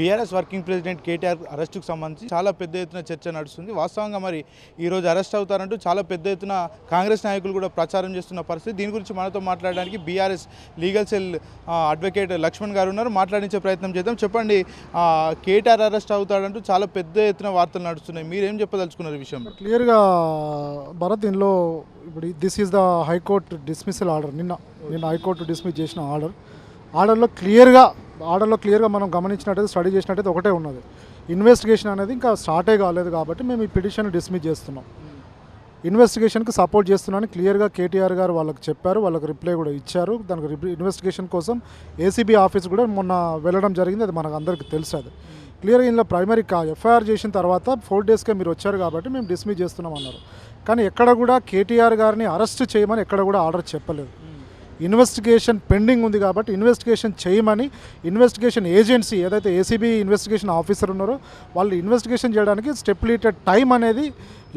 BRS working president KTR అరెస్టుకు సంబంధించి చాలా పెద్ద ఎత్తున చర్చ నడుస్తుంది. వాస్తవంగా మరి ఈరోజు అరెస్ట్ అవుతారంటూ చాలా పెద్ద ఎత్తున కాంగ్రెస్ నాయకులు కూడా ప్రచారం చేస్తున్న పరిస్థితి. దీని గురించి మనతో మాట్లాడడానికి BRS legal cell advocate Lakshman గారు ఉన్నారు. మాట్లాడించే ప్రయత్నం చేద్దాం. చెప్పండి, కేటీఆర్ అరెస్ట్ అవుతాడంటూ చాలా పెద్ద ఎత్తున వార్తలు నడుస్తున్నాయి. మీరేం చెప్పదలుచుకున్నారు ఈ విషయంలో? క్లియర్గా భరత్, దీనిలో ఇప్పుడు this is the high court dismissal order. నిన్న హైకోర్టు డిస్మిస్ చేసిన ఆర్డర్లో క్లియర్గా మనం గమనించినట్టయితే, స్టడీ చేసినట్టయితే ఒకటే ఉన్నది, ఇన్వెస్టిగేషన్ అనేది ఇంకా స్టార్టే కాలేదు కాబట్టి మేము ఈ పిటిషన్ డిస్మిస్ చేస్తున్నాం. ఇన్వెస్టిగేషన్కి సపోర్ట్ చేస్తున్నామని క్లియర్గా కేటీఆర్ గారు వాళ్ళకి చెప్పారు, వాళ్ళకి రిప్లై కూడా ఇచ్చారు. దానికి ఇన్వెస్టిగేషన్ కోసం ఏసీబీ ఆఫీస్ కూడా మొన్న వెళ్ళడం జరిగింది. అది మనకు అందరికీ తెలుసు. అది క్లియర్గా ఇందులో ప్రైమరీ ఎఫ్ఐఆర్ చేసిన తర్వాత 4 డేస్కే మీరు వచ్చారు కాబట్టి మేము డిస్మిస్ చేస్తున్నాం అన్నారు. కానీ ఎక్కడ కూడా కేటీఆర్ గారిని అరెస్ట్ చేయమని ఎక్కడ కూడా ఆర్డర్ చెప్పలేదు. ఇన్వెస్టిగేషన్ పెండింగ్ ఉంది కాబట్టి ఇన్వెస్టిగేషన్ చేయమని ఇన్వెస్టిగేషన్ ఏజెన్సీ ఏదైతే ఏసీబీ ఇన్వెస్టిగేషన్ ఆఫీసర్ ఉన్నారో వాళ్ళు ఇన్వెస్టిగేషన్ చేయడానికి స్టెప్యులేటెడ్ టైం అనేది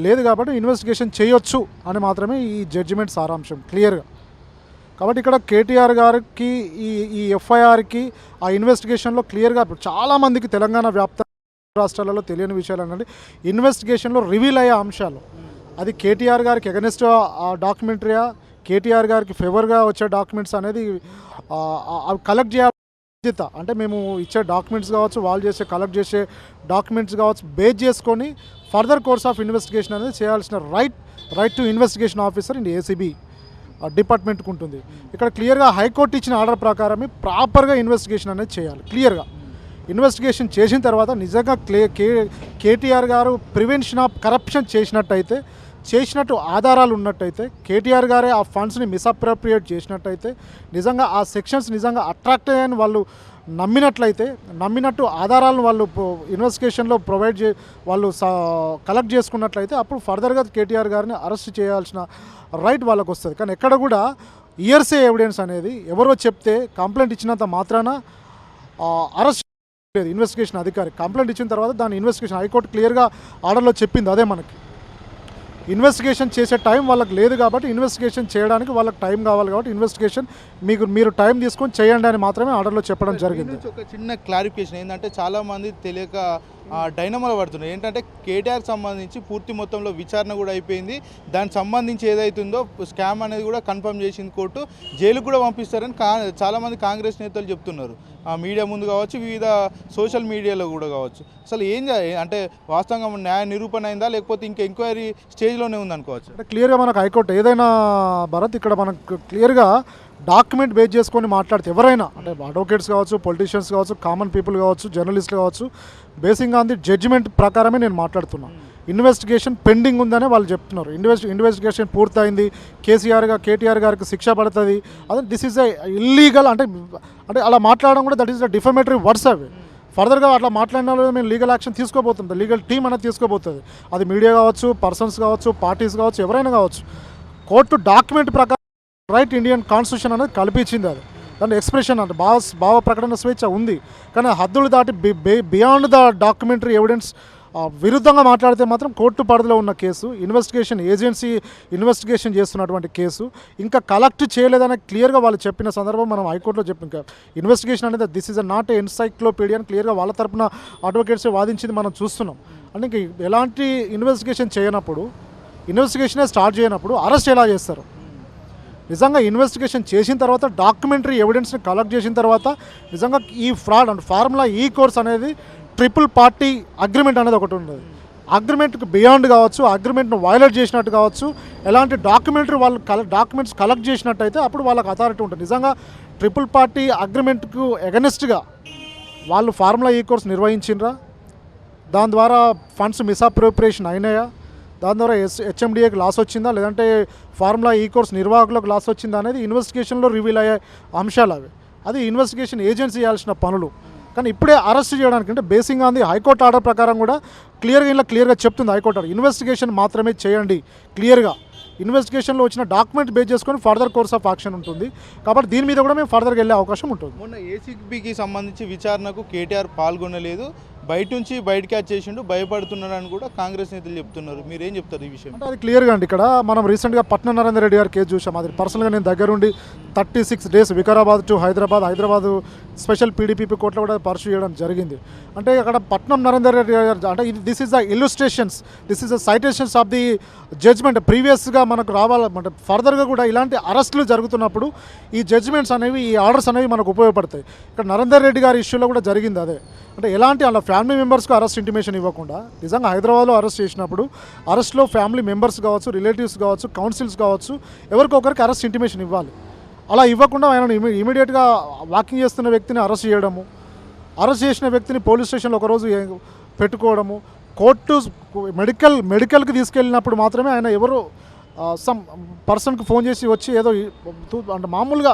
లేదు కాబట్టి ఇన్వెస్టిగేషన్ చేయొచ్చు అని మాత్రమే ఈ జడ్జిమెంట్ సారాంశం క్లియర్గా. కాబట్టి ఇక్కడ కేటీఆర్ గారికి ఈ ఎఫ్ఐఆర్కి ఆ ఇన్వెస్టిగేషన్లో క్లియర్గా చాలామందికి తెలంగాణ వ్యాప్త రాష్ట్రాలలో తెలియని విషయాలు అన్నది ఇన్వెస్టిగేషన్లో రివీల్ అయ్యే అంశాలు. అది కేటీఆర్ గారికి ఎగనెస్ట్ డాక్యుమెంటరీయా, కేటీఆర్ గారికి ఫేవర్గా వచ్చే డాక్యుమెంట్స్ అనేది కలెక్ట్ చేయాలి బాధ్యత. అంటే మేము ఇచ్చే డాక్యుమెంట్స్ కావచ్చు, వాళ్ళు కలెక్ట్ చేసే డాక్యుమెంట్స్ కావచ్చు, బేస్ చేసుకొని ఫర్దర్ కోర్స్ ఆఫ్ ఇన్వెస్టిగేషన్ అనేది చేయాల్సిన right to investigation officer in ACB డిపార్ట్మెంట్కి ఉంటుంది. ఇక్కడ క్లియర్గా హైకోర్టు ఇచ్చిన ఆర్డర్ ప్రకారమే ప్రాపర్గా ఇన్వెస్టిగేషన్ అనేది చేయాలి. క్లియర్గా ఇన్వెస్టిగేషన్ చేసిన తర్వాత నిజంగా కేటీఆర్ గారు ప్రివెన్షన్ ఆఫ్ కరప్షన్ చేసినట్టు ఆధారాలు ఉన్నట్టయితే, కేటీఆర్ గారే ఆ ఫండ్స్ని మిస్అప్రోప్రియేట్ చేసినట్టయితే, నిజంగా ఆ సెక్షన్స్ నిజంగా అట్రాక్ట్ అయ్యని వాళ్ళు నమ్మినట్టు ఆధారాలను వాళ్ళు ఇన్వెస్టిగేషన్లో వాళ్ళు కలెక్ట్ చేసుకున్నట్లయితే అప్పుడు ఫర్దర్గా కేటీఆర్ గారిని అరెస్ట్ చేయాల్సిన రైట్ వాళ్ళకు వస్తుంది. కానీ ఎక్కడ కూడా ఇయర్సే ఎవిడెన్స్ అనేది ఎవరో చెప్తే కంప్లైంట్ ఇచ్చినంత మాత్రాన అరెస్ట్ లేదు. ఇన్వెస్టిగేషన్ అధికారి కంప్లైంట్ ఇచ్చిన తర్వాత దాని ఇన్వెస్టిగేషన్ హైకోర్టు క్లియర్గా ఆర్డర్లో చెప్పింది. అదే మనకి ఇన్వెస్టిగేషన్ చేసే టైం వాళ్ళకి లేదు కాబట్టి ఇన్వెస్టిగేషన్ చేయడానికి వాళ్ళకి టైం కావాలి కాబట్టి ఇన్వెస్టిగేషన్ మీరు టైం తీసుకొని చేయండి అని మాత్రమే ఆర్డర్లో చెప్పడం జరిగింది. ఒక చిన్న క్లారిఫికేషన్ ఏంటంటే, చాలామంది తెలియక డైనమోలో పడుతున్నారు. ఏంటంటే కేటీఆర్ సంబంధించి పూర్తి మొత్తంలో విచారణ కూడా అయిపోయింది. దానికి సంబంధించి ఏదైతుందో స్కామ్ అనేది కూడా కన్ఫర్మ్ చేసింది కోర్టు. జైలుకు కూడా పంపిస్తారని చాలామంది కాంగ్రెస్ నేతలు చెప్తున్నారు. మీడియా ముందు కావచ్చు, వివిధ సోషల్ మీడియాలో కూడా కావచ్చు. అసలు అంటే వాస్తవంగా న్యాయ నిరూపణ అయిందా, లేకపోతే ఇంకా ఎంక్వైరీ స్టేజ్లోనే ఉందనుకోవచ్చు? అంటే క్లియర్గా మనకు హైకోర్టు ఏదైనా భరత్, ఇక్కడ మనకు క్లియర్గా డాక్యుమెంట్ బేస్ చేసుకొని మాట్లాడితే ఎవరైనా, అంటే అడ్వకేట్స్ కావచ్చు, పొలిటీషియన్స్ కావచ్చు, కామన్ పీపుల్ కావచ్చు, జర్నలిస్టులు కావచ్చు, బేసింగ్ ఆన్ ది జడ్జిమెంట్ ప్రకారమే నేను మాట్లాడుతున్నాను. ఇన్వెస్టిగేషన్ పెండింగ్ ఉందనే వాళ్ళు చెప్తున్నారు. ఇన్వెస్టిగేషన్ పూర్తయింది, కేటీఆర్ గారికి శిక్ష పడుతుంది, అదే దిస్ ఈజ్ ఇల్లీగల్ అంటే అలా మాట్లాడడం కూడా that is the defamatory words. అవి ఫర్దర్గా అట్లా మాట్లాడిన వాళ్ళు మేము లీగల్ యాక్షన్ తీసుకోబోతుంది, లీగల్ టీమ్ అనేది తీసుకోబోతుంది. అది మీడియా కావచ్చు, పర్సన్స్ కావచ్చు, పార్టీస్ కావచ్చు, ఎవరైనా కావచ్చు. కోర్టు డాక్యుమెంట్ ప్రకారం రైట్ ఇండియన్ కాన్స్టిట్యూషన్ అనేది కల్పించింది. అది దాని ఎక్స్ప్రెషన్ అంటే భావ ప్రకటన స్వేచ్ఛ ఉంది. కానీ హద్దులు దాటి బియాండ్ ద డాక్యుమెంటరీ ఎవిడెన్స్ విరుద్ధంగా మాట్లాడితే మాత్రం కోర్టు పరిధిలో ఉన్న కేసు, ఇన్వెస్టిగేషన్ ఏజెన్సీ ఇన్వెస్టిగేషన్ చేస్తున్నటువంటి కేసు ఇంకా కలెక్ట్ చేయలేదని క్లియర్గా వాళ్ళు చెప్పిన సందర్భం మనం హైకోర్టులో చెప్పిన ఇన్వెస్టిగేషన్ అనేది this is not a encyclopaedia అని క్లియర్గా వాళ్ళ తరపున అడ్వకేట్స్ వాదించింది మనం చూస్తున్నాం. అంటే ఇంక ఎలాంటి ఇన్వెస్టిగేషన్ ఇన్వెస్టిగేషనే స్టార్ట్ చేయనప్పుడు అరెస్ట్ ఎలా చేస్తారు? నిజంగా ఇన్వెస్టిగేషన్ చేసిన తర్వాత డాక్యుమెంటరీ ఎవిడెన్స్ని కలెక్ట్ చేసిన తర్వాత నిజంగా ఈ ఫ్రాడ్ అంటే ఫార్ములా ఈ కోర్స్ అనేది ట్రిపుల్ పార్టీ అగ్రిమెంట్ అనేది ఒకటి ఉండదు. అగ్రిమెంట్కి బియాండ్ కావచ్చు, అగ్రిమెంట్ను వైలేట్ చేసినట్టు కావచ్చు, ఎలాంటి డాక్యుమెంట్స్ కలెక్ట్ చేసినట్టయితే అప్పుడు వాళ్ళకి అథారిటీ ఉంటుంది. నిజంగా ట్రిపుల్ పార్టీ అగ్రిమెంట్కు ఎగనెస్ట్గా వాళ్ళు ఫార్ములా ఈ కోర్స్ నిర్వహించినరా, దాని ద్వారా ఫండ్స్ మిస్అప్రోప్రియేషన్ అయినాయా, దాని ద్వారా హెచ్ఎండిఏకి లాస్ వచ్చిందా, లేదంటే ఫార్ములా ఈ కోర్స్ నిర్వాహకులకు లాస్ వచ్చిందా అనేది ఇన్వెస్టిగేషన్లో రివీల్ అయ్యే అంశాలు అవి. అది ఇన్వెస్టిగేషన్ ఏజెన్సీ చేయాల్సిన పనులు. కానీ ఇప్పుడే అరెస్ట్ చేయడానికి అంటే basing on the high court order ప్రకారం కూడా క్లియర్గా చెప్తుంది హైకోర్టు ఆర్డర్. ఇన్వెస్టిగేషన్ మాత్రమే చేయండి క్లియర్గా. ఇన్వెస్టిగేషన్లో వచ్చిన డాక్యుమెంట్ బేస్ చేసుకొని ఫర్దర్ కోర్స్ ఆఫ్ యాక్షన్ ఉంటుంది. కాబట్టి దీని మీద కూడా మేము ఫర్దర్గా వెళ్ళే అవకాశం ఉంటుంది. మొన్న ఏసీబీకి సంబంధించి విచారణకు కేటీఆర్ పాల్గొనలేదు. బయట నుంచి బయటకి వచ్చేసిండు, భయపడుతున్నాడు అని కూడా కాంగ్రెస్ నేతలు చెప్తున్నారు. మీరేం చెప్తారు ఈ విషయం? అంటే అది క్లియర్గా అండి. ఇక్కడ మనం రీసెంట్గా పట్నం నరేందర్ రెడ్డి గారి కేసు చూసాం. అది పర్సనల్గా నేను దగ్గరుండి 36 days Vikarabad to Hyderabad special PDPP కోర్టులో కూడా పర్సూ చేయడం జరిగింది. అంటే అక్కడ పట్నం నరేందర్ రెడ్డి గారు అంటే this is the illustrations, this is the citations of the judgment. ప్రీవియస్గా మనకు రావాలంటే ఫర్దర్గా కూడా ఇలాంటి అరెస్టులు జరుగుతున్నప్పుడు ఈ జడ్జ్మెంట్స్ అనేవి, ఈ ఆర్డర్స్ అనేవి మనకు ఉపయోగపడతాయి. ఇక్కడ నరేందర్ రెడ్డి గారి ఇష్యూలో కూడా జరిగింది అదే. అంటే ఎలాంటి వాళ్ళ ఫ్యామిలీ మెంబర్స్కి అరెస్ట్ ఇంటిమేషన్ ఇవ్వకుండా నిజంగా హైదరాబాద్లో అరెస్ట్ చేసినప్పుడు అరెస్ట్లో ఫ్యామిలీ మెంబర్స్ కావచ్చు, రిలేటివ్స్ కావచ్చు, కౌన్సిల్స్ కావచ్చు, ఎవరికొకరికి అరెస్ట్ ఇంటిమేషన్ ఇవ్వాలి. అలా ఇవ్వకుండా ఆయన ఇమీడియట్గా వాకింగ్ చేస్తున్న వ్యక్తిని అరెస్ట్ చేయడము, అరెస్ట్ చేసిన వ్యక్తిని పోలీస్ స్టేషన్లో ఒకరోజు పెట్టుకోవడము, కోర్టు మెడికల్కి తీసుకెళ్ళినప్పుడు మాత్రమే ఆయన ఎవరో సమ్ పర్సన్కి ఫోన్ చేసి వచ్చి ఏదో అంటే మామూలుగా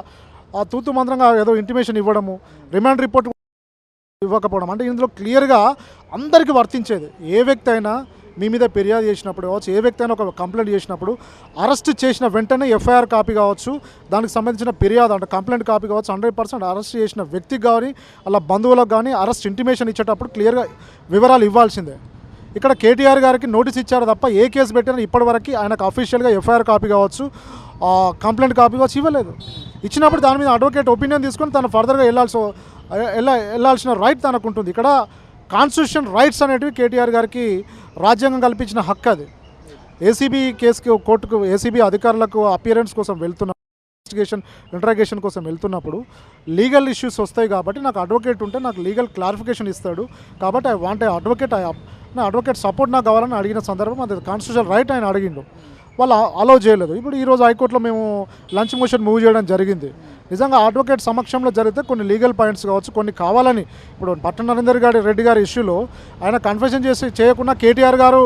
తూతు మంత్రంగా ఏదో ఇంటిమేషన్ ఇవ్వడము, రిమాండ్ రిపోర్ట్ ఇవ్వకపోవడం. అంటే ఇందులో క్లియర్గా అందరికీ వర్తించేది. ఏ వ్యక్తి అయినా మీ మీద ఫిర్యాదు చేసినప్పుడు కావచ్చు, ఏ వ్యక్తి అయినా ఒక కంప్లైంట్ చేసినప్పుడు అరెస్ట్ చేసిన వెంటనే ఎఫ్ఐఆర్ కాపీ కావచ్చు, దానికి సంబంధించిన ఫిర్యాదు అంటే కంప్లైంట్ కాపీ కావచ్చు, 100% అరెస్ట్ చేసిన వ్యక్తికి కానీ అలా బంధువులకు కానీ అరెస్ట్ ఇంటిమేషన్ ఇచ్చేటప్పుడు క్లియర్గా వివరాలు ఇవ్వాల్సిందే. ఇక్కడ కేటీఆర్ గారికి నోటీస్ ఇచ్చారు తప్ప ఏ కేసు పెట్టినా ఇప్పటివరకు ఆయనకు అఫీషియల్గా ఎఫ్ఐఆర్ కాపీ కావచ్చు, కంప్లైంట్ కాపీ కావచ్చు ఇవ్వలేదు. ఇచ్చినప్పుడు దాని మీద అడ్వకేట్ ఒపీనియన్ తీసుకొని తను ఫర్దర్గా వెళ్ళాల్సిన రైట్ తనకు ఉంటుంది. ఇక్కడ కాన్స్టిట్యూషన్ రైట్స్ అనేటివి కేటీఆర్ గారికి రాజ్యాంగం కల్పించిన హక్కు. అది ఏసీబీ కేసుకి కోర్టుకు ఏసీబీ అధికారులకు అపియరెన్స్ కోసం ఇంట్రాగేషన్ కోసం వెళ్తున్నప్పుడు లీగల్ ఇష్యూస్ వస్తాయి. కాబట్టి నాకు అడ్వకేట్ ఉంటే నాకు లీగల్ క్లారిఫికేషన్ ఇస్తాడు. కాబట్టి ఐ వాంట్ నా అడ్వకేట్ సపోర్ట్ నాకు కావాలని అడిగిన సందర్భం అది కాన్స్టిట్యూషన్ రైట్ ఆయన అడిగిండు. వాళ్ళు అలౌ చేయలేదు. ఇప్పుడు ఈరోజు హైకోర్టులో మేము లంచ్ మోషన్ మూవ్ చేయడం జరిగింది. నిజంగా అడ్వకేట్ సమక్షంలో జరిగితే కొన్ని లీగల్ పాయింట్స్ కావచ్చు, కొన్ని కావాలని ఇప్పుడు పట్నం నరేందర్ రెడ్డి గారి ఇష్యూలో ఆయన కన్ఫెషన్ చేయకుండా కేటీఆర్ గారు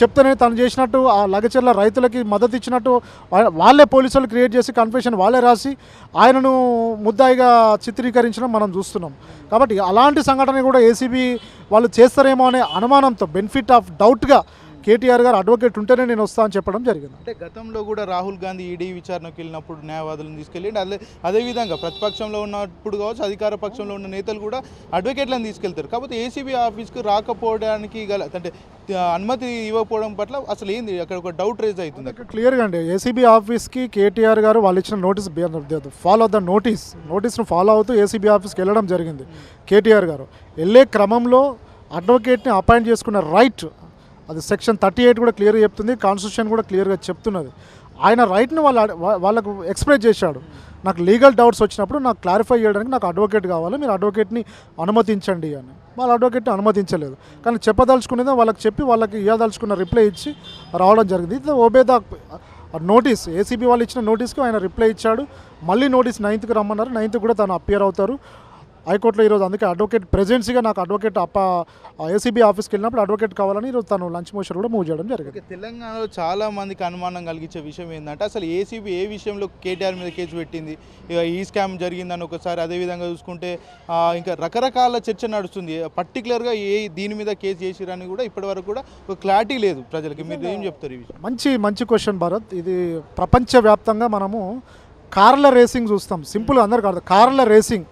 చెప్తేనే తను చేసినట్టు ఆ లగచర్ల రైతులకి మద్దతు ఇచ్చినట్టు వాళ్ళే పోలీసులు క్రియేట్ చేసి కన్ఫెషన్ వాళ్ళే రాసి ఆయనను ముద్దాయిగా చిత్రీకరించడం మనం చూస్తున్నాం. కాబట్టి అలాంటి సంఘటన కూడా ఏసీబీ వాళ్ళు చేస్తారేమో అనే అనుమానంతో బెనిఫిట్ ఆఫ్ డౌట్గా కేటీఆర్ గారు అడ్వకేట్ ఉంటేనే నేను వస్తా అని చెప్పడం జరిగింది. అంటే గతంలో కూడా రాహుల్ గాంధీ ఈడీ విచారణకు వెళ్ళినప్పుడు న్యాయవాదులను తీసుకెళ్ళి అదేవిధంగా ప్రతిపక్షంలో ఉన్నప్పుడు కావచ్చు, అధికార పక్షంలో ఉన్న నేతలు కూడా అడ్వకేట్లను తీసుకెళ్తారు. కాకపోతే ఏసీబీ ఆఫీస్కి రాకపోవడానికి గల అంటే అనుమతి ఇవ్వకపోవడం పట్ల అసలు ఏంది అక్కడ ఒక డౌట్ రేజ్ అవుతుంది. అక్కడ క్లియర్గా అండి ఏసీబీ ఆఫీస్కి కేటీఆర్ గారు వాళ్ళు ఇచ్చిన నోటీస్ ఫాలో ద నోటీస్ను ఫాలో అవుతూ ఏసీబీ ఆఫీస్కి వెళ్ళడం జరిగింది. కేటీఆర్ గారు వెళ్ళే క్రమంలో అడ్వకేట్ని అపాయింట్ చేసుకున్న రైట్ అది సెక్షన్ 38 కూడా క్లియర్గా చెప్తుంది, కాన్స్టిట్యూషన్ కూడా క్లియర్గా చెప్తున్నది. ఆయన రైట్ని వాళ్ళకు ఎక్స్ప్రెస్ చేశాడు. నాకు లీగల్ డౌట్స్ వచ్చినప్పుడు నాకు క్లారిఫై చేయడానికి నాకు అడ్వకేట్ కావాలి, మీరు అడ్వకేట్ని అనుమతించండి అని. వాళ్ళ అడ్వకేట్ని అనుమతించలేదు. కానీ చెప్పదలుచుకునేదో వాళ్ళకి చెప్పి వాళ్ళకి ఇవ్వదలుచుకున్న రిప్లై ఇచ్చి రావడం జరిగింది. ఇది ఓబే ద నోటీస్. ఏసీబీ వాళ్ళు ఇచ్చిన నోటీస్కి ఆయన రిప్లై ఇచ్చాడు. మళ్ళీ నోటీస్ 9th రమ్మన్నారు. 9th కూడా తను అపియర్ అవుతారు హైకోర్టులో ఈరోజు. అందుకే అడ్వకేట్ ప్రెజెన్సీగా నాకు అడ్వకేట్ ఏసీబీ ఆఫీస్కి వెళ్ళినప్పుడు అడ్వకేట్ కావాలని ఈరోజు తను లంచ్ మోషన్ కూడా మూవ్ చేయడం జరిగింది. తెలంగాణలో చాలా మందికి అనుమానం కలిగించే విషయం ఏంటంటే అసలు ఏసీబీ ఏ విషయంలో కేటీఆర్ మీద కేసు పెట్టింది, ఇక ఈ స్కామ్ జరిగిందని ఒకసారి, అదేవిధంగా చూసుకుంటే ఇంకా రకరకాల చర్చ నడుస్తుంది. పర్టికులర్గా దీని మీద కేసు చేసిరని కూడా ఇప్పటివరకు కూడా ఒక క్లారిటీ లేదు ప్రజలకి. మీరు ఏం చెప్తారు ఈ విషయం? మంచి క్వశ్చన్ భరత్. ఇది ప్రపంచవ్యాప్తంగా మనము కార్ల రేసింగ్ చూస్తాం. సింపుల్గా అందరికీ అర్థం. కార్ల రేసింగ్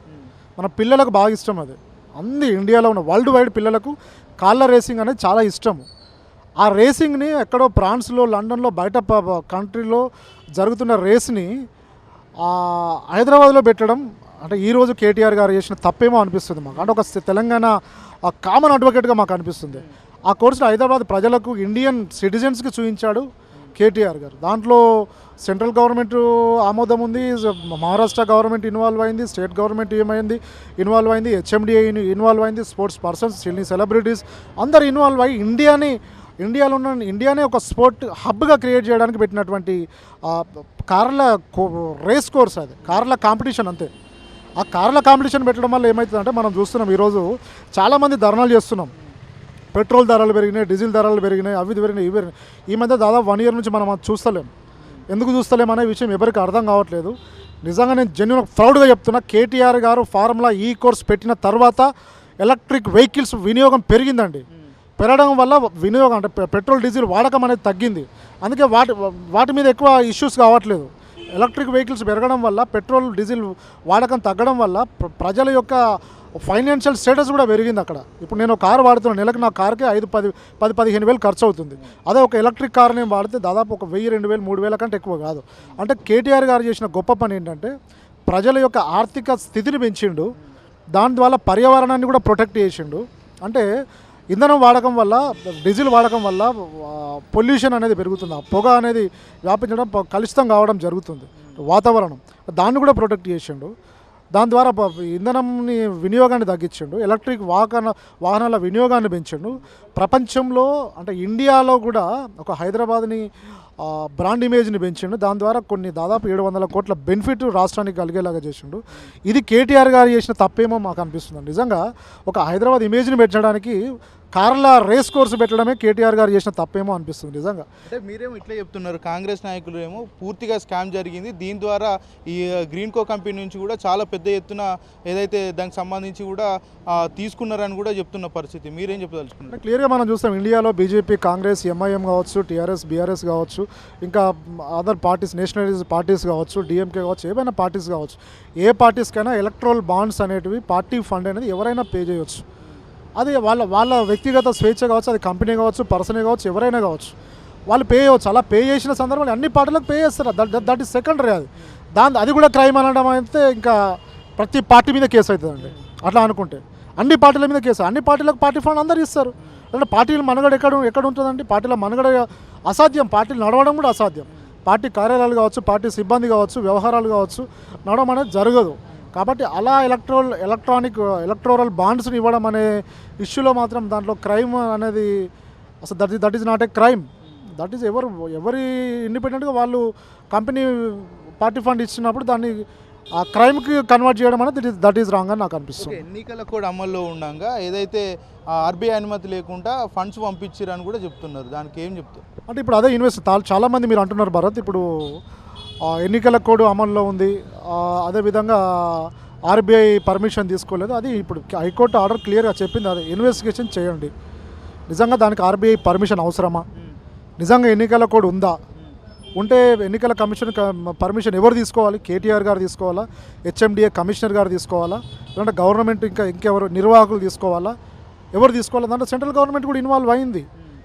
మన పిల్లలకు బాగా ఇష్టం. అది అన్ని ఇండియాలో ఉన్న వరల్డ్ వైడ్ పిల్లలకు కార్ల రేసింగ్ అనేది చాలా ఇష్టము. ఆ రేసింగ్ని ఎక్కడో ఫ్రాన్స్లో, లండన్లో, బయట కంట్రీలో జరుగుతున్న రేస్ని హైదరాబాద్లో పెట్టడం అంటే ఈరోజు కేటీఆర్ గారు చేసిన తప్పేమో అనిపిస్తుంది మాకు. అంటే ఒక తెలంగాణ కామన్ అడ్వకేట్గా మాకు అనిపిస్తుంది. ఆ కోర్సులో హైదరాబాద్ ప్రజలకు, ఇండియన్ సిటిజన్స్కి చూపించాడు కేటీఆర్ గారు. దాంట్లో సెంట్రల్ గవర్నమెంట్ ఆమోదం ఉంది, మహారాష్ట్ర గవర్నమెంట్ ఇన్వాల్వ్ అయింది, స్టేట్ గవర్నమెంట్ ఏమైంది ఇన్వాల్వ్ అయింది, హెచ్ఎండిఏ ఇన్వాల్వ్ అయింది, స్పోర్ట్స్ పర్సన్స్, సెలబ్రిటీస్ అందరు ఇన్వాల్వ్ అయ్యి ఇండియానే ఒక స్పోర్ట్ హబ్గా క్రియేట్ చేయడానికి పెట్టినటువంటి కార్ల రేస్ కోర్స్. అది కార్ల కాంపిటీషన్ అంతే. ఆ కార్ల కాంపిటీషన్ పెట్టడం వల్ల ఏమవుతుందంటే మనం చూస్తున్నాం ఈరోజు చాలామంది ధర్నాలు చేస్తున్నాం. పెట్రోల్ ధరలు పెరిగినాయి, డీజిల్ ధరలు పెరిగినాయి, అవి పెరిగినాయి, ఇవి పెరిగినాయి. ఈ మధ్య దాదాపు 1 year నుంచి మనం అది చూస్తలేం. ఎందుకు చూస్తలేం అనే విషయం ఎవరికి అర్థం కావట్లేదు. నిజంగా నేను జెన్యూన్ ప్రౌడ్గా చెప్తున్నా, కేటీఆర్ గారు ఫార్ములా ఈ కోర్స్ పెట్టిన తర్వాత ఎలక్ట్రిక్ వెహికల్స్ వినియోగం పెరిగిందండి. పెరగడం వల్ల వినియోగం అంటే పెట్రోల్ డీజిల్ వాడకం అనేది తగ్గింది. అందుకే వాటి మీద ఎక్కువ ఇష్యూస్ కావట్లేదు. ఎలక్ట్రిక్ వెహికల్స్ పెరగడం వల్ల, పెట్రోల్ డీజిల్ వాడకం తగ్గడం వల్ల ప్రజల యొక్క ఫైనాన్షియల్ స్టేటస్ కూడా పెరిగింది అక్కడ. ఇప్పుడు నేను కారు వాడుతున్నాను, నెలకు నా కార్కే 5-10-15 వేలు ఖర్చు అవుతుంది. అదే ఒక ఎలక్ట్రిక్ కార్ నేను వాడితే దాదాపు ఒక 1000-2000-3000 కంటే ఎక్కువ కాదు. అంటే కేటీఆర్ గారు చేసిన గొప్ప పని ఏంటంటే ప్రజల యొక్క ఆర్థిక స్థితిని పెంచిండు, దాని ద్వారా పర్యావరణాన్ని కూడా ప్రొటెక్ట్ చేసిండు. అంటే ఇంధనం వాడకం వల్ల, డీజిల్ వాడకం వల్ల పొల్యూషన్ అనేది పెరుగుతుంది, పొగ అనేది వ్యాపించడం, కలుషితం కావడం జరుగుతుంది వాతావరణం, దాన్ని కూడా ప్రొటెక్ట్ చేసిండు. దాని ద్వారా ఇంధనంని వినియోగాన్ని తగ్గించిండు, ఎలక్ట్రిక్ వాహనాల వినియోగాన్ని పెంచిండు. ప్రపంచంలో అంటే ఇండియాలో కూడా ఒక హైదరాబాద్ని బ్రాండ్ ఇమేజ్ని పెంచిండు. దాని ద్వారా దాదాపు 700 కోట్ల బెనిఫిట్ రాష్ట్రానికి కలిగేలాగా చేసిండు. ఇది కేటీఆర్ గారు చేసిన తప్పేమో మాకు అనిపిస్తుంది. నిజంగా ఒక హైదరాబాద్ ఇమేజ్ని పెంచడానికి కార్ల రేస్ కోర్సు పెట్టడమే కేటీఆర్ గారు చేసిన తప్పేమో అనిపిస్తుంది నిజంగా. అంటే మీరేమో ఇట్లా చెప్తున్నారు, కాంగ్రెస్ నాయకులు ఏమో పూర్తిగా స్కామ్ జరిగింది, దీని ద్వారా ఈ గ్రీన్కో కంపెనీ నుంచి కూడా చాలా పెద్ద ఎత్తున ఏదైతే దానికి సంబంధించి కూడా తీసుకున్నారని కూడా చెప్తున్న పరిస్థితి. మీరేం చెప్పదలుచుకున్నారు? క్లియర్గా మనం చూస్తాం, ఇండియాలో బీజేపీ, కాంగ్రెస్, ఎంఐఎం కావచ్చు, టీఆర్ఎస్, బీఆర్ఎస్ కావచ్చు, ఇంకా అదర్ పార్టీస్, నేషనలిస్ట్ పార్టీస్ కావచ్చు, డిఎంకే కావచ్చు, ఏవైనా పార్టీస్ కావచ్చు, ఏ పార్టీస్కైనా ఎలక్ట్రల్ బాండ్స్ అనేటివి, పార్టీ ఫండ్ అనేది ఎవరైనా పే చేయవచ్చు. అది వాళ్ళ వ్యక్తిగత స్వేచ్ఛ కావచ్చు, అది కంపెనీ కావచ్చు, పర్సనే కావచ్చు, ఎవరైనా కావచ్చు, వాళ్ళు పే చేయవచ్చు. అలా పే చేసిన సందర్భంలో అన్ని పార్టీలకు పే చేస్తారు. That is secondary. అది కూడా క్రైమ్ అనడం అయితే ఇంకా ప్రతి పార్టీ మీద కేసు అవుతుందండి అట్లా అనుకుంటే. అన్ని పార్టీల మీద కేసు, అన్ని పార్టీలకు పార్టీ ఫండ్ అందరూ ఇస్తారు. అంటే పార్టీల మనుగడ ఎక్కడ ఉంటుందండి? పార్టీల మనుగడ అసాధ్యం, పార్టీలు నడవడం కూడా అసాధ్యం. పార్టీ కార్యాలయాలు కావచ్చు, పార్టీ సిబ్బంది కావచ్చు, వ్యవహారాలు కావచ్చు, నడవడం అనేది జరగదు. కాబట్టి అలా ఎలక్ట్రోరల్ బాండ్స్ని ఇవ్వడం అనే ఇష్యూలో మాత్రం దాంట్లో క్రైమ్ అనేది అసలు that is not a crime. That is ఎవరి ఇండిపెండెంట్గా వాళ్ళు కంపెనీ పార్టీ ఫండ్ ఇచ్చినప్పుడు దాన్ని ఆ క్రైమ్కి కన్వర్ట్ చేయడం అనేది దట్ ఈజ్ రాంగ్ అని నాకు అనిపిస్తుంది. ఎన్నికల కోడ్ అమల్లో ఉండగా ఏదైతే ఆర్బీఐ అనుమతి లేకుండా ఫండ్స్ పంపించారని కూడా చెప్తున్నారు, దానికి ఏం చెప్తారు? అంటే ఇప్పుడు అదే చాలామంది మీరు అంటున్నారు భరత్, ఇప్పుడు ఎన్నికల కోడ్ అమల్లో ఉంది, అదేవిధంగా ఆర్బీఐ పర్మిషన్ తీసుకోలేదు. అది ఇప్పుడు హైకోర్టు ఆర్డర్ క్లియర్గా చెప్పింది, అది ఇన్వెస్టిగేషన్ చేయండి. నిజంగా దానికి ఆర్బీఐ పర్మిషన్ అవసరమా? నిజంగా ఎన్నికల కోడ్ ఉందా? ఉంటే ఎన్నికల కమిషన్ పర్మిషన్ ఎవరు తీసుకోవాలి? కేటీఆర్ గారు తీసుకోవాలా? హెచ్ఎండిఏ కమిషనర్ గారు తీసుకోవాలా? లేదంటే గవర్నమెంట్ ఇంకెవరు నిర్వాహకులు తీసుకోవాలా? ఎవరు తీసుకోవాలి? దాంట్లో సెంట్రల్ గవర్నమెంట్ కూడా ఇన్వాల్వ్ అయింది,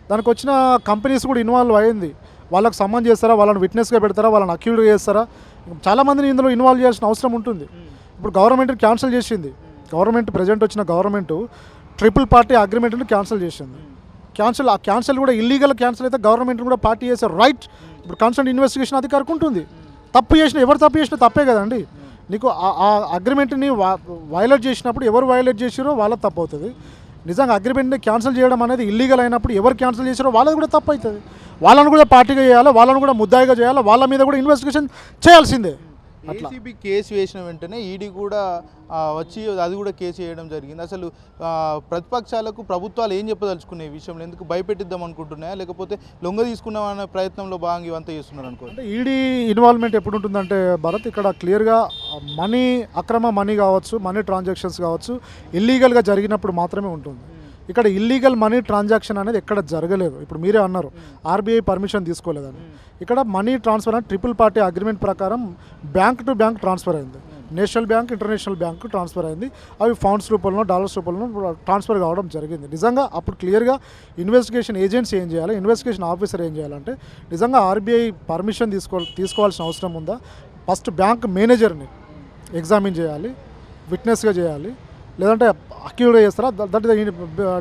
దానికి వచ్చిన కంపెనీస్ కూడా ఇన్వాల్వ్ అయింది. వాళ్ళకి సమ్మన్ చేస్తారా, వాళ్ళని విట్నెస్గా పెడతారా, వాళ్ళని అక్యూజ్గా చేస్తారా? చాలామందిని ఇందులో ఇన్వాల్వ్ చేయాల్సిన అవసరం ఉంటుంది. ఇప్పుడు గవర్నమెంట్ క్యాన్సిల్ చేసింది, ప్రజెంట్ వచ్చిన గవర్నమెంట్ ట్రిపుల్ పార్టీ అగ్రిమెంట్ని క్యాన్సిల్ చేసింది. ఆ క్యాన్సిల్ కూడా ఇల్లీగల్ క్యాన్సిల్ అయితే గవర్నమెంట్ కూడా పార్టీ చేసే రైట్ ఇప్పుడు కన్సర్న్ ఇన్వెస్టిగేషన్ అధికారికి ఉంటుంది. ఎవరు తప్పు చేసినా తప్పే కదండి. నీకు ఆ అగ్రిమెంట్ని వైలేట్ చేసినప్పుడు ఎవరు వైలేట్ చేసారో వాళ్ళకి తప్పు అవుతుంది. నిజంగా అగ్రిమెంట్ని క్యాన్సిల్ చేయడం అనేది ఇల్లీగల్ అయినప్పుడు ఎవరు క్యాన్సిల్ చేసారో వాళ్ళది కూడా తప్పు అవుతుంది. వాళ్ళని కూడా పార్టీగా చేయాలి, వాళ్ళని కూడా ముద్దాయిగా చేయాలి, వాళ్ళ మీద కూడా ఇన్వెస్టిగేషన్ చేయాల్సిందే. ఏసీబీ కేసు వేసిన వెంటనే ఈడీ కూడా వచ్చి అది కూడా కేసు వేయడం జరిగింది. అసలు ప్రతిపక్షాలకు ప్రభుత్వాలు ఏం చెప్పదలుచుకునే విషయంలో, ఎందుకు భయపెట్టిద్దాం అనుకుంటున్నాయా, లేకపోతే లొంగ తీసుకున్నామనే ప్రయత్నంలో భాగంగా ఇవంతా చేస్తున్నారు అనుకో? అంటే ఈడీ ఇన్వాల్వ్మెంట్ ఎప్పుడు ఉంటుందంటే భరత్, ఇక్కడ క్లియర్గా అక్రమ మనీ కావచ్చు, మనీ ట్రాన్సాక్షన్స్ కావచ్చు, ఇల్లీగల్గా జరిగినప్పుడు మాత్రమే ఉంటుంది. ఇక్కడ ఇల్లీగల్ మనీ ట్రాన్సాక్షన్ అనేది ఎక్కడ జరగలేదు. ఇప్పుడు మీరే అన్నారు ఆర్బీఐ పర్మిషన్ తీసుకోలేదని. ఇక్కడ మనీ ట్రాన్స్ఫర్ అని ట్రిపుల్ పార్టీ అగ్రిమెంట్ ప్రకారం బ్యాంక్ టు బ్యాంక్ ట్రాన్స్ఫర్ అయింది. National bank, international bank transfer అయింది. అవి ఫండ్స్ రూపంలో, డాలర్స్ రూపంలో ట్రాన్స్ఫర్ కావడం జరిగింది. నిజంగా అప్పుడు క్లియర్గా ఇన్వెస్టిగేషన్ ఏజెన్సీ ఏం చేయాలి, ఇన్వెస్టిగేషన్ ఆఫీసర్ ఏం చేయాలంటే నిజంగా ఆర్బీఐ పర్మిషన్ తీసుకోవాల్సిన అవసరం ఉందా? ఫస్ట్ బ్యాంక్ మేనేజర్ని ఎగ్జామిన్ చేయాలి, విట్నెస్గా చేయాలి, లేదంటే అక్యూజ్గా చేస్తారా? That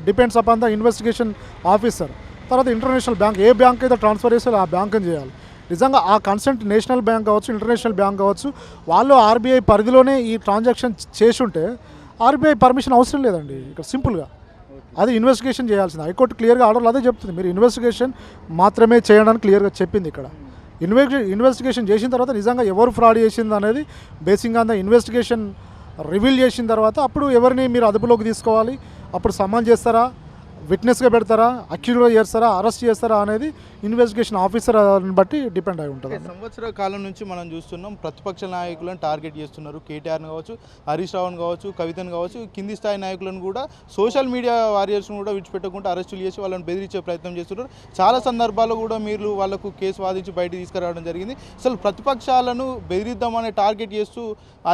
depends upon the investigation officer. తర్వాత ఇంటర్నేషనల్ బ్యాంక్, ఏ బ్యాంక్ అయితే ట్రాన్స్ఫర్ చేస్తే ఆ బ్యాంక్ని చేయాలి. నిజంగా ఆ కన్సెంట్ నేషనల్ బ్యాంక్ కావచ్చు, ఇంటర్నేషనల్ బ్యాంక్ కావచ్చు, వాళ్ళు ఆర్బీఐ పరిధిలోనే ఈ ట్రాన్సాక్షన్ చేసి ఉంటే ఆర్బీఐ పర్మిషన్ అవసరం లేదండి. ఇక్కడ సింపుల్గా అది ఇన్వెస్టిగేషన్ చేయాల్సింది. హైకోర్టు క్లియర్గా ఆర్డర్లు అదే చెప్తుంది, మీరు ఇన్వెస్టిగేషన్ మాత్రమే చేయడానికి క్లియర్గా చెప్పింది. ఇక్కడ ఇన్వెస్టిగేషన్ చేసిన తర్వాత నిజంగా ఎవరు ఫ్రాడ్ చేసింది అనేది బేసిక్గా అంతా ఇన్వెస్టిగేషన్ రివీల్ చేసిన తర్వాత అప్పుడు ఎవరిని మీరు అదుపులోకి తీసుకోవాలి, అప్పుడు సమ్మన్ చేస్తారా, విట్నెస్గా పెడతారా, అక్యూజ్గా చేస్తారా, అరెస్ట్ చేస్తారా అనేది ఇన్వెస్టిగేషన్ ఆఫీసర్ బట్టి డిపెండ్ అయి ఉంటుంది. సంవత్సర కాలం నుంచి మనం చూస్తున్నాం ప్రతిపక్ష నాయకులను టార్గెట్ చేస్తున్నారు. కేటీఆర్ని కావచ్చు, హరీష్ రావుని కావచ్చు, కవితను కావచ్చు, కింది స్థాయి నాయకులను కూడా సోషల్ మీడియా వారియర్స్ను కూడా విడిచిపెట్టకుండా అరెస్టులు చేసి వాళ్ళని బెదిరించే ప్రయత్నం చేస్తున్నారు. చాలా సందర్భాల్లో కూడా మీరు వాళ్ళకు కేసు వాదించి బయటకు తీసుకురావడం జరిగింది. అసలు ప్రతిపక్షాలను బెదిరిద్దామనే టార్గెట్ చేస్తూ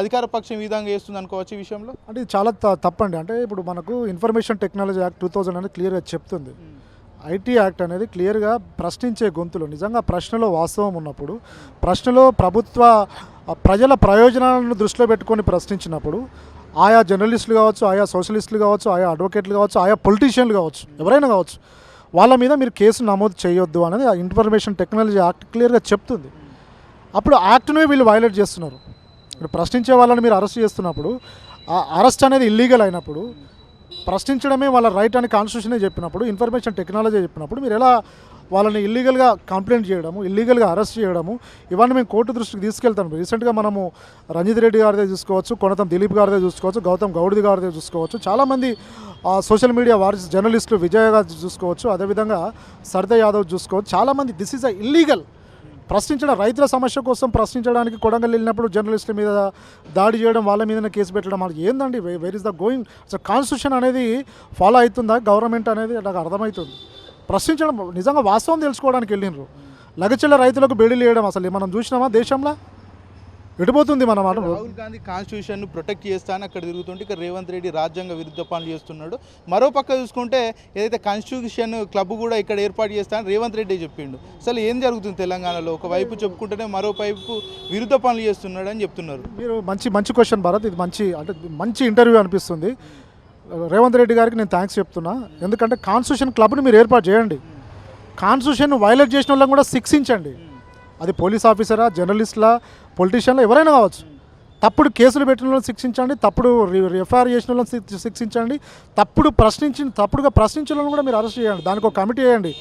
అధికార పక్షం ఈ విధంగా చేస్తుంది అనుకోవచ్చు ఈ విషయంలో. అంటే ఇది చాలా తప్పండి. అంటే ఇప్పుడు మనకు ఇన్ఫర్మేషన్ టెక్నాలజీ యాక్ట్ 2000 అనేది క్లియర్గా చెప్తుంది. ఐటీ యాక్ట్ అనేది క్లియర్గా ప్రశ్నించే గొంతులు, నిజంగా ప్రశ్నలో వాస్తవం ఉన్నప్పుడు, ప్రశ్నలో ప్రజల ప్రయోజనాలను దృష్టిలో పెట్టుకొని ప్రశ్నించినప్పుడు ఆయా జర్నలిస్టులు కావచ్చు, ఆయా సోషలిస్టులు కావచ్చు, ఆయా అడ్వకేట్లు కావచ్చు, ఆయా పొలిటీషియన్లు కావచ్చు, ఎవరైనా కావచ్చు, వాళ్ళ మీద మీరు కేసు నమోదు చేయొద్దు అనేది ఆ ఇన్ఫర్మేషన్ టెక్నాలజీ యాక్ట్ క్లియర్గా చెప్తుంది. అప్పుడు యాక్ట్నే వీళ్ళు వైలేట్ చేస్తున్నారు. ఇప్పుడు ప్రశ్నించే వాళ్ళని మీరు అరెస్ట్ చేస్తున్నప్పుడు ఆ అరెస్ట్ అనేది ఇల్లీగల్ అయినప్పుడు, ప్రశ్నించడమే వాళ్ళ రైట్ అని కాన్స్టిట్యూషనే చెప్పినప్పుడు, ఇన్ఫర్మేషన్ టెక్నాలజీ చెప్పినప్పుడు మీరు ఎలా వాళ్ళని ఇల్లీగల్గా కంప్లైంట్ చేయడము, ఇల్లీగల్గా అరెస్ట్ చేయడము, ఇవన్నీ మేము కోర్టు దృష్టికి తీసుకెళ్తాం. రీసెంట్గా మనము రంజిత్ రెడ్డి గారిదే చూసుకోవచ్చు, కొనతం దిలీప్ గారిదే చూసుకోవచ్చు, గౌతమ్ గౌడ్ది గారిదే చూసుకోవచ్చు, చాలామంది సోషల్ మీడియా వారియర్స్ జర్నలిస్టులు విజయ్ గారు చూసుకోవచ్చు, అదేవిధంగా సర్దా యాదవ్ చూసుకోవచ్చు. చాలామంది దిస్ ఈజ్ అ ఇల్లీగల్. ప్రశ్నించడం, రైతుల సమస్య కోసం ప్రశ్నించడానికి కొడంగల్ వెళ్ళినప్పుడు జర్నలిస్టుల మీద దాడి చేయడం, వాళ్ళ మీదనే కేసు పెట్టడం, అది ఏందండి? Where is the going? అసలు కాన్స్టిట్యూషన్ అనేది ఫాలో అవుతుందా గవర్నమెంట్ అనేది నాకు అర్థమవుతుంది. ప్రశ్నించడం, నిజంగా వాస్తవం తెలుసుకోవడానికి వెళ్ళినారు. లగచెల్ల రైతులకు బేడీలు వేయడం అసలు మనం చూసినామా దేశంలో? ఎడిపోతుంది మన మాట. రాహుల్ గాంధీ కాన్స్టిట్యూషన్ను ప్రొటెక్ట్ చేస్తానని అక్కడ తిరుగుతుంటే ఇక్కడ రేవంత్ రెడ్డి రాజ్యాంగ విరుద్ధ పనులు చేస్తున్నాడు. మరో పక్క చూసుకుంటే ఏదైతే కాన్స్టిట్యూషన్ క్లబ్ కూడా ఇక్కడ ఏర్పాటు చేస్తానని రేవంత్ రెడ్డి చెప్పిండు. అసలు ఏం జరుగుతుంది తెలంగాణలో? ఒకవైపు చెప్పుకుంటేనే మరో వైపు విరుద్ధ పనులు చేస్తున్నాడు అని చెప్తున్నారు. మీరు మంచి క్వశ్చన్ భారత్. ఇది మంచి ఇంటర్వ్యూ అనిపిస్తుంది. రేవంత్ రెడ్డి గారికి నేను థ్యాంక్స్ చెప్తున్నా. ఎందుకంటే కాన్స్టిట్యూషన్ క్లబ్ని మీరు ఏర్పాటు చేయండి, కాన్స్టిట్యూషన్ వైలేట్ చేసిన వాళ్ళని కూడా శిక్షించండి. అది పోలీస్ ఆఫీసరా, జర్నలిస్టులా, పొలిటీషియన్లు ఎవరైనా కావచ్చు. తప్పుడు కేసులు పెట్టిన వాళ్ళని శిక్షించండి, తప్పుడు ఎఫ్ఐఆర్ చేసిన వాళ్ళని శిక్షించండి, తప్పుడుగా ప్రశ్నించిన వాళ్ళని కూడా మీరు అరెస్ట్ చేయండి. దానికి ఒక కమిటీ వేయండి.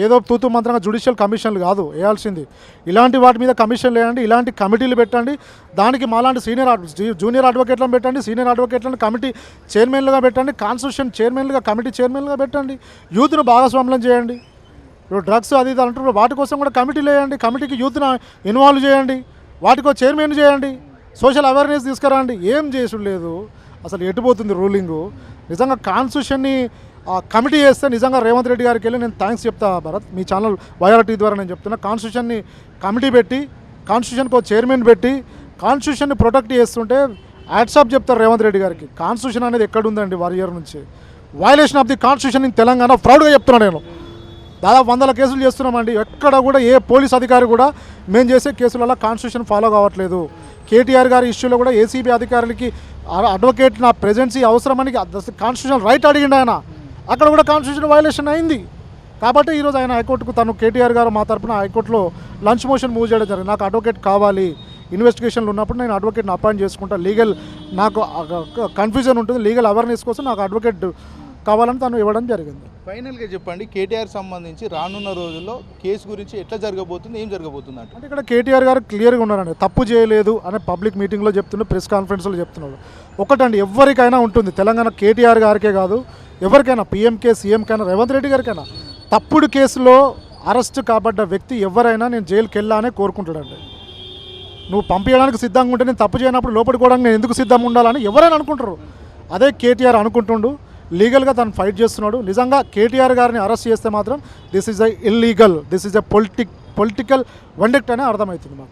ఏదో తూతు మంత్రంగా జ్యుడిషియల్ కమిషన్లు కాదు వేయాల్సింది, ఇలాంటి వాటి మీద కమిషన్లు వేయండి, ఇలాంటి కమిటీలు పెట్టండి. దానికి మాలాంటి జూనియర్ అడ్వకేట్లను పెట్టండి, సీనియర్ అడ్వకేట్లను కమిటీ చైర్మన్లుగా పెట్టండి, కాన్స్టిట్యూషన్ చైర్మన్లుగా, కమిటీ చైర్మన్లుగా పెట్టండి. యూత్ను భాగస్వామ్యం చేయండి. ఇప్పుడు డ్రగ్స్ అది ఇది అంటున్నారు, వాటి కోసం కూడా కమిటీలు వేయండి, కమిటీకి యూత్ను ఇన్వాల్వ్ చేయండి, వాటికో చైర్మన్ చేయండి, సోషల్ అవేర్నెస్ తీసుకురండి. ఏం చేసుడు లేదు. అసలు ఎటుపోతుంది రూలింగు? నిజంగా కాన్స్టిట్యూషన్ని కమిటీ చేస్తే నిజంగా రేవంత్ రెడ్డి గారికి వెళ్ళి నేను థ్యాంక్స్ చెప్తా భరత్. మీ ఛానల్ వైఆర్టీ ద్వారా నేను చెప్తున్నా, కాన్స్టిట్యూషన్ని కమిటీ పెట్టి, కాన్స్టిట్యూషన్కి చైర్మన్ పెట్టి, కాన్స్టిట్యూషన్ని ప్రొటెక్ట్ చేస్తుంటే యాడ్సాప్ చెప్తారు రేవంత్ రెడ్డి గారికి. కాన్స్టిట్యూషన్ అనేది ఎక్కడుందండి? 1 year నుంచి violation of the constitution in Telangana ప్రౌడ్గా చెప్తున్నా నేను. దాదాపు 100 కేసులు చేస్తున్నామండి. ఎక్కడ కూడా ఏ పోలీస్ అధికారి కూడా మేము చేసే కేసులలో కాన్స్టిట్యూషన్ ఫాలో కావట్లేదు. కేటీఆర్ గారి ఇష్యూలో కూడా ఏసీబీ అధికారులకి అడ్వకేట్ నా ప్రెజెన్సీ అవసరమని కాన్స్టిట్యూషన్ రైట్ అడిగిండు ఆయన. అక్కడ కూడా కాన్స్టిట్యూషన్ వైలేషన్ అయింది. కాబట్టి ఈరోజు ఆయన హైకోర్టుకు కేటీఆర్ గారు మా తరపున హైకోర్టులో లంచ్ మోషన్ మూవ్ చేయడం జరిగింది. నాకు అడ్వకేట్ కావాలి, ఇన్వెస్టిగేషన్లు ఉన్నప్పుడు నేను అడ్వకేట్ని అపాయింట్ చేసుకుంటా, లీగల్ నాకు కన్ఫ్యూజన్ ఉంటుంది, లీగల్ అవేర్నెస్ కోసం నాకు అడ్వకేట్ కావాలని తను ఇవ్వడం జరిగింది. ఫైనల్గా చెప్పండి, కేటీఆర్ సంబంధించి రానున్న రోజుల్లో కేసు గురించి ఎట్లా జరగబోతుంది, ఏం జరగబోతుంది అంటే? ఇక్కడ కేటీఆర్ గారు క్లియర్గా ఉన్నారండి, తప్పు చేయలేదు అని పబ్లిక్ మీటింగ్లో చెప్తున్నారు, ప్రెస్ కాన్ఫరెన్స్లో చెప్తున్నాడు. ఒకటండి, ఎవరికైనా ఉంటుంది, తెలంగాణ కేటీఆర్ గారికే కాదు, ఎవరికైనా పీఎంకే, సీఎంకైనా, రేవంత్ రెడ్డి గారికైనా తప్పుడు కేసులో అరెస్ట్ కాబడ్డ వ్యక్తి ఎవరైనా నేను జైలుకి వెళ్ళానే కోరుకుంటాడండి. నువ్వు పంపించడానికి సిద్ధంగా ఉంటే నేను తప్పు చేయనప్పుడు లోపడుకోవడానికి నేను ఎందుకు సిద్ధంగా ఉండాలని ఎవరైనా అనుకుంటారు. అదే కేటీఆర్ అనుకుంటుండు, లీగల్గా తను ఫైట్ చేస్తున్నాడు. నిజంగా కేటీఆర్ గారిని అరెస్ట్ చేస్తే మాత్రం this is a illegal, this is a political vendetta అని అర్థమవుతుంది మాకు.